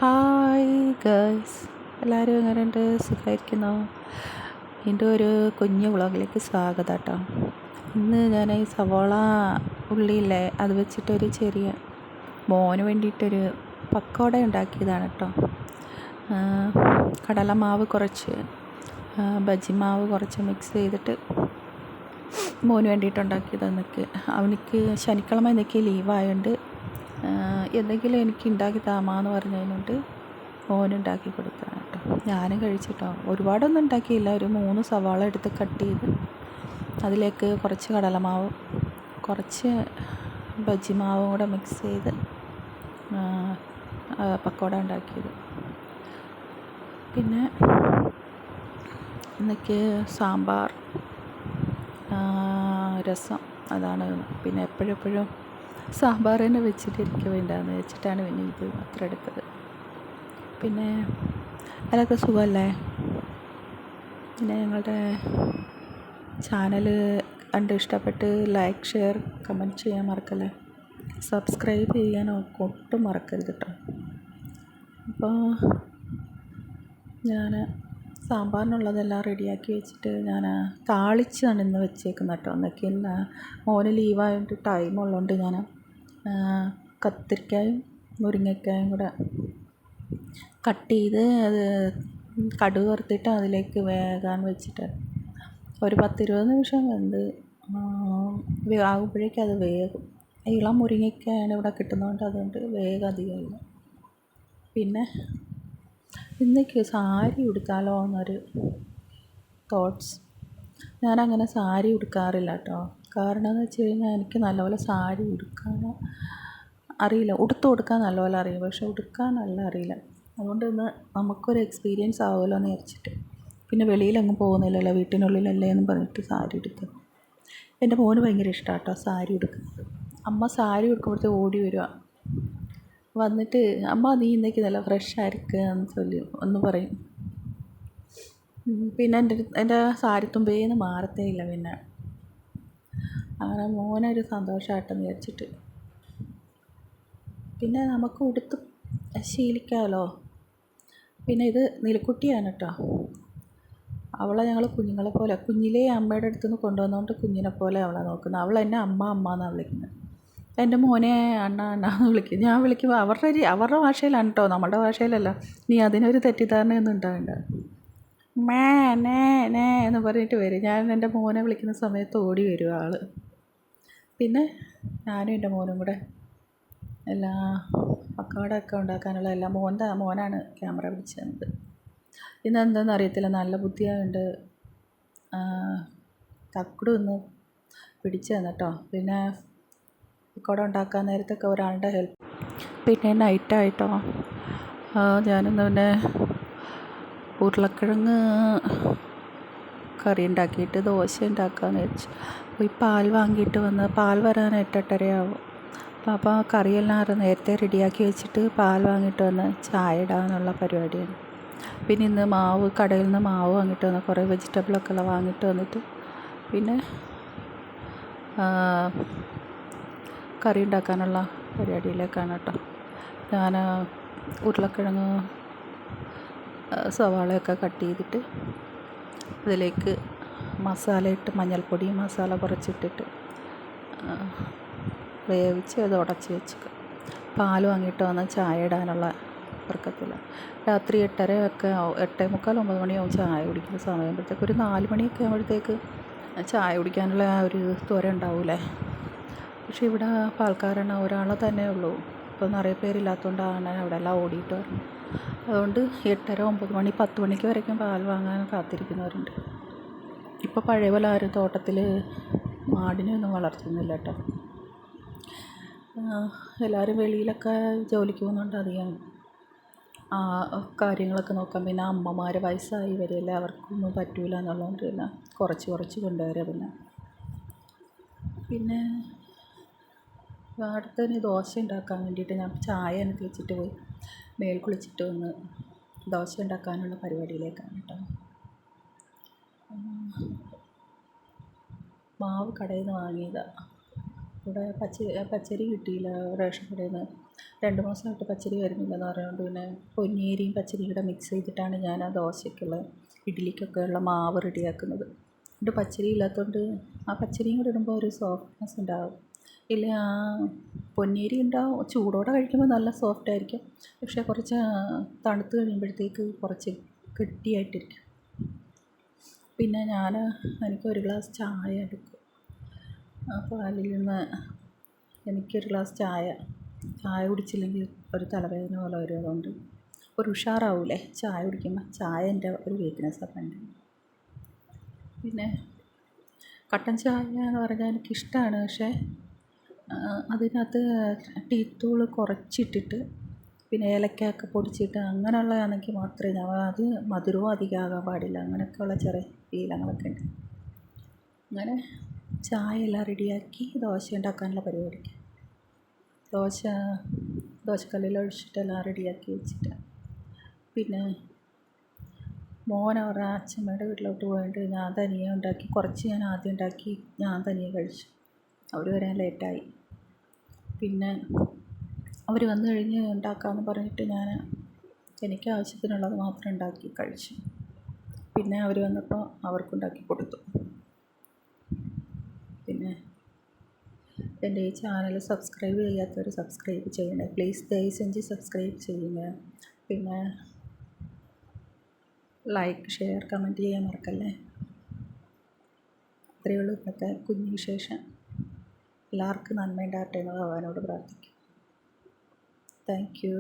Hi girls, എല്ലാവരും എങ്ങനെയുണ്ട്? സുഖമായിരിക്കുന്നോ? എൻ്റെ ഒരു കുഞ്ഞു വ്ളോഗിലേക്ക് സ്വാഗതം കേട്ടോ. ഇന്ന് ഞാൻ ഈ സവോള ഉള്ളിയില്ലേ അത് വെച്ചിട്ടൊരു ചെറിയ മോന് വേണ്ടിയിട്ടൊരു പക്കോട ഉണ്ടാക്കിയതാണ് കേട്ടോ. കടലമാവ് കുറച്ച് ബജി മാവ് കുറച്ച് മിക്സ് ചെയ്തിട്ട് മോന് വേണ്ടിയിട്ട് ഉണ്ടാക്കിയതാണ്. അവനിക്ക് ശനിക്കിഴമ എന്നൊക്കെ ലീവായതുകൊണ്ട് എന്തെങ്കിലും എനിക്ക് ഉണ്ടാക്കി താമാന്ന് പറഞ്ഞതിനോണ്ട് മോനുണ്ടാക്കി കൊടുത്തതാണ് കേട്ടോ. ഞാനും കഴിച്ചിട്ടോ. ഒരുപാടൊന്നും ഉണ്ടാക്കിയില്ല. ഒരു 3 സവാള എടുത്ത് കട്ട് ചെയ്ത് അതിലേക്ക് കുറച്ച് കടലമാവ് കുറച്ച് ബജി മാവും കൂടെ മിക്സ് ചെയ്ത് പക്കോട ഉണ്ടാക്കിയത്. പിന്നെ ഇന്നൊക്കെ സാമ്പാർ, രസം അതാണ്. പിന്നെ എപ്പോഴെപ്പോഴും സാമ്പാർ തന്നെ വെച്ചിട്ടിരിക്കുക വേണ്ടാന്ന് വെച്ചിട്ടാണ് പിന്നെ ഇത് മാത്രം എടുത്തത്. പിന്നെ അതൊക്കെ സുഖമല്ലേ? പിന്നെ ഞങ്ങളുടെ ചാനൽ കണ്ട് ഇഷ്ടപ്പെട്ട് ലൈക്ക്, ഷെയർ, കമൻറ്റ് ചെയ്യാൻ മറക്കല്ലേ. സബ്സ്ക്രൈബ് ചെയ്യാൻ ഒട്ടും മറക്കരുത് കേട്ടോ. അപ്പോൾ ഞാൻ സാമ്പാറിനുള്ളതെല്ലാം റെഡിയാക്കി വെച്ചിട്ട് ഞാൻ താളിച്ചാണ് ഇന്ന് വെച്ചേക്കുന്നത് കേട്ടോ. എന്നൊക്കെ മോന് ലീവായിട്ട് ടൈമുള്ളതുകൊണ്ട് ഞാൻ കത്തിരിക്കായും മുരിങ്ങക്കായും കൂടെ കട്ട് ചെയ്ത് അത് കടുക് വറുത്തിട്ട് അതിലേക്ക് വേകാൻ വെച്ചിട്ട് ഒരു 10-20 നിമിഷം വെന്ത് ആകുമ്പോഴേക്കും അത് വേകും. ഇളം മുരിങ്ങക്കായാണ് ഇവിടെ കിട്ടുന്നതുകൊണ്ട് അതുകൊണ്ട് വേഗം അധികമില്ല. പിന്നെ ഇന്നേക്ക് സാരി ഉടുത്താലോ എന്നൊരു തോട്ട്സ്. ഞാനങ്ങനെ സാരി ഉടുക്കാറില്ല കേട്ടോ. കാരണം എന്ന് വെച്ച് കഴിഞ്ഞാൽ എനിക്ക് നല്ലപോലെ സാരി ഉടുക്കാൻ അറിയില്ല. ഉടുത്ത് കൊടുക്കാൻ നല്ലപോലെ അറിയും, പക്ഷെ ഉടുക്കാൻ നല്ല അറിയില്ല. അതുകൊണ്ട് ഇന്ന് നമുക്കൊരു എക്സ്പീരിയൻസ് ആവുമല്ലോ എന്ന് വിചാരിച്ചിട്ട്. പിന്നെ വെളിയിലെങ്ങും പോകുന്നില്ലല്ലോ, വീട്ടിനുള്ളിലല്ലേ എന്ന് പറഞ്ഞിട്ട് സാരി ഉടുക്കും. എൻ്റെ മോന് ഭയങ്കര ഇഷ്ടമാണ് കേട്ടോ സാരി ഉടുക്കുന്നത്. അമ്മ സാരി ഉടുക്കുമ്പോഴത്തേക്ക് ഓടി വരിക, വന്നിട്ട് അമ്മ നീ ഇന്നേക്ക് നല്ല ഫ്രഷ് ആയിരിക്കുക എന്ന് ചൊല്ലി ഒന്ന് പറയും. പിന്നെ എൻ്റെ സാരിത്തുമ്പേന്ന് മാറത്തേ ഇല്ല. പിന്നെ അങ്ങനെ മോനൊരു സന്തോഷമായിട്ടെന്ന് വിചാരിച്ചിട്ട്. പിന്നെ നമുക്ക് ഉടുത്ത് ശീലിക്കാമല്ലോ. പിന്നെ ഇത് നീലക്കുട്ടിയാണ് കേട്ടോ. അവളെ ഞങ്ങൾ കുഞ്ഞുങ്ങളെ പോലെ, കുഞ്ഞിലേ അമ്മയുടെ അടുത്ത് നിന്ന് കൊണ്ടുവന്നുകൊണ്ട് കുഞ്ഞിനെ പോലെ അവളെ നോക്കുന്നത്. അവൾ എന്നെ അമ്മ എന്നാണ് വിളിക്കുന്നത്. എൻ്റെ മോനെ അണ്ണ അണ്ണാന്ന് വിളിക്കും. ഞാൻ വിളിക്കുമ്പോൾ അവരുടെ ഭാഷയിലാണ് കേട്ടോ, നമ്മുടെ ഭാഷയിലല്ല. നീ അതിനൊരു തെറ്റിദ്ധാരണയൊന്നും ഉണ്ടാവേണ്ട. മേ നേ നേ എന്ന് പറഞ്ഞിട്ട് വരും. ഞാൻ എൻ്റെ മോനെ വിളിക്കുന്ന സമയത്ത് ഓടി വരും ആൾ. പിന്നെ ഞാനും എൻ്റെ മോനും കൂടെ എല്ലാ പക്കോടയൊക്കെ ഉണ്ടാക്കാനുള്ള എല്ലാം മോനാണ് ക്യാമറ പിടിച്ചു തന്നത്. ഇന്ന് എന്താണെന്ന് അറിയത്തില്ല, നല്ല ബുദ്ധിയായുണ്ട് തക്കുടു ഒന്ന് പിടിച്ചു തന്നു കേട്ടോ. പിന്നെ പക്കോട ഉണ്ടാക്കാൻ നേരത്തൊക്കെ ഒരാളുടെ ഹെൽപ്പ്. പിന്നെ നൈറ്റായിട്ടോ ഞാനിന്ന് പിന്നെ ഉരുളക്കിഴങ്ങ് കറി ഉണ്ടാക്കിയിട്ട് ദോശ ഉണ്ടാക്കാമെന്ന് വെച്ചു. പോയി പാൽ വാങ്ങിയിട്ട് വന്ന്, പാൽ വരാൻ 8-8:30 അപ്പോൾ കറിയെല്ലാം നേരത്തെ റെഡിയാക്കി വെച്ചിട്ട് പാൽ വാങ്ങിയിട്ട് വന്ന് ചായ ഇടാനുള്ള പരിപാടിയാണ്. പിന്നെ ഇന്ന് കടയിൽ നിന്ന് മാവ് വാങ്ങിയിട്ട് വന്ന് കുറേ വെജിറ്റബിളൊക്കെ എല്ലാം വാങ്ങിയിട്ട് വന്നിട്ട് പിന്നെ കറി ഉണ്ടാക്കാനുള്ള പരിപാടിയിലേക്കാണ് കേട്ടോ. ഞാൻ ഉരുളക്കിഴങ്ങ് സവാളയൊക്കെ കട്ട് ചെയ്തിട്ട് അതിലേക്ക് മസാല ഇട്ട്, മഞ്ഞൾപ്പൊടി മസാല കുറച്ചിട്ടിട്ട് വേവിച്ച് അത് ഉടച്ച് വെച്ച് പാൽ വാങ്ങിയിട്ട് വന്ന് ചായ ഇടാനുള്ള വർക്കത്തിൽ. രാത്രി 8:30 ആവും, 8:45-9 മണിയാവും ചായ കുടിക്കുന്ന സമയമ്പോഴത്തേക്ക്. ഒരു 4 മണിയൊക്കെ ആകുമ്പോഴത്തേക്ക് ചായ കുടിക്കാനുള്ള ആ ഒരു ത്വര ഉണ്ടാവൂലേ. പക്ഷേ ഇവിടെ ആൾക്കാരാണ്, ഒരാളെ തന്നെ ഉള്ളൂ. ഇപ്പോൾ നിറയെ പേരില്ലാത്തതുകൊണ്ടാണ് അവിടെ എല്ലാം ഓടിയിട്ട് വരണം. അതുകൊണ്ട് 8:30-9 മണി 10 മണിക്ക് വരയ്ക്കും പാൽ വാങ്ങാൻ കാത്തിരിക്കുന്നവരുണ്ട്. ഇപ്പോൾ പഴയ പോലെ ആരും തോട്ടത്തിൽ മാടിനെയൊന്നും വളർത്തുന്നില്ല കേട്ടോ. എല്ലാവരും വെളിയിലൊക്കെ ജോലിക്ക് പോകുന്നുണ്ട്. അധികം കാര്യങ്ങളൊക്കെ നോക്കാം. പിന്നെ അമ്മമാർ വയസ്സായി വരില്ല, അവർക്കൊന്നും പറ്റൂല എന്നുള്ളതുകൊണ്ട് പിന്നെ കുറച്ച് കൊണ്ടുവരാം. പിന്നെ അടുത്തതിന് ദോശ ഉണ്ടാക്കാൻ വേണ്ടിയിട്ട് ഞാൻ ചായ എനിക്ക് വെച്ചിട്ട് പോയി മേൽ കുളിച്ചിട്ട് വന്ന് ദോശ ഉണ്ടാക്കാനുള്ള പരിപാടിയിലേക്കാണ് കേട്ടോ. മാവ് കടയിൽ നിന്ന് വാങ്ങിയതാണ്. ഇവിടെ പച്ചരി കിട്ടിയില്ല റേഷൻ കടയിൽ നിന്ന്. 2 മാസമായിട്ട് പച്ചരി വരുന്നില്ലെന്ന് പറഞ്ഞുകൊണ്ട് പിന്നെ പൊന്നിയരിയും പച്ചരിയും കൂടെ മിക്സ് ചെയ്തിട്ടാണ് ഞാൻ ആ ദോശയ്ക്കുള്ള ഇഡ്ഡലിക്കൊക്കെ ഉള്ള മാവ് റെഡിയാക്കുന്നത്. എന്നിട്ട് പച്ചരി ഇല്ലാത്തതുകൊണ്ട് ആ പച്ചരിയും കൂടെ ഇടുമ്പോൾ ഒരു സോഫ്റ്റ്നെസ് ഉണ്ടാകും. ഇല്ല, ആ പൊന്നിയരി ഉണ്ടാവും, ചൂടോടെ കഴിക്കുമ്പോൾ നല്ല സോഫ്റ്റ് ആയിരിക്കും. പക്ഷേ കുറച്ച് തണുത്ത് കഴിയുമ്പോഴത്തേക്ക് കുറച്ച് കെട്ടിയായിട്ടിരിക്കും. പിന്നെ എനിക്കൊരു ഗ്ലാസ് ചായ എടുക്കും. അപ്പോൾ അതിൽ നിന്ന് എനിക്കൊരു ഗ്ലാസ് ചായ കുടിച്ചില്ലെങ്കിൽ ഒരു തലവേദന പോലെ വരും. അതുകൊണ്ട് ഒരു ഉഷാറാവൂലേ ചായ കുടിക്കുമ്പോൾ. ചായ എൻ്റെ ഒരു വീക്ക്നെസ്സാണ് എൻ്റെ. പിന്നെ കട്ടൻ ചായ എന്ന് പറഞ്ഞാൽ എനിക്കിഷ്ടമാണ്. പക്ഷേ അതിനകത്ത് ടീ തൂൾ കുറച്ചിട്ടിട്ട് പിന്നെ ഏലക്കയൊക്കെ പൊടിച്ചിട്ട് അങ്ങനെയുള്ളതാണെങ്കിൽ മാത്രമേ അത് മധുരവും അധികമാകാൻ പാടില്ല. അങ്ങനെയൊക്കെയുള്ള ചെറിയ ശീലങ്ങളൊക്കെ ഉണ്ട്. അങ്ങനെ ചായ എല്ലാം റെഡിയാക്കി ദോശ ഉണ്ടാക്കാനുള്ള പരിപാടിക്ക് ദോശക്കല്ലിൽ ഒഴിച്ചിട്ടെല്ലാം റെഡിയാക്കി വെച്ചിട്ട് പിന്നെ മോൻ അവരുടെ അച്ഛമ്മയുടെ വീട്ടിലോട്ട് പോയിട്ട് ഞാൻ തനിയെ ഉണ്ടാക്കി. കുറച്ച് ഞാൻ ആദ്യം ഉണ്ടാക്കി ഞാൻ തനിയെ കഴിച്ചു. അവർ വരാൻ ലേറ്റായി. പിന്നെ അവർ വന്നു കഴിഞ്ഞ് ഉണ്ടാക്കാമെന്ന് പറഞ്ഞിട്ട് എനിക്ക് ആവശ്യത്തിനുള്ളത് മാത്രം ഉണ്ടാക്കി കഴിച്ചു. പിന്നെ അവർ വന്നപ്പോൾ അവർക്കുണ്ടാക്കി കൊടുത്തു. പിന്നെ എൻ്റെ ഈ ചാനൽ സബ്സ്ക്രൈബ് ചെയ്യാത്തവർ സബ്സ്ക്രൈബ് ചെയ്യണേ പ്ലീസ്. ദയവ് സെഞ്ച് സബ്സ്ക്രൈബ് ചെയ്യുക. പിന്നെ ലൈക്ക്, ഷെയർ, കമൻറ്റ് ചെയ്യാൻ മറക്കല്ലേ. അത്രയേ ഉള്ളൂ ഇന്നത്തെ കുഞ്ഞു വിശേഷം. എല്ലാവർക്കും നന്മയുണ്ടാകട്ടെ എന്ന് ഭഗവാനോട് പ്രാർത്ഥിക്കും. Thank you.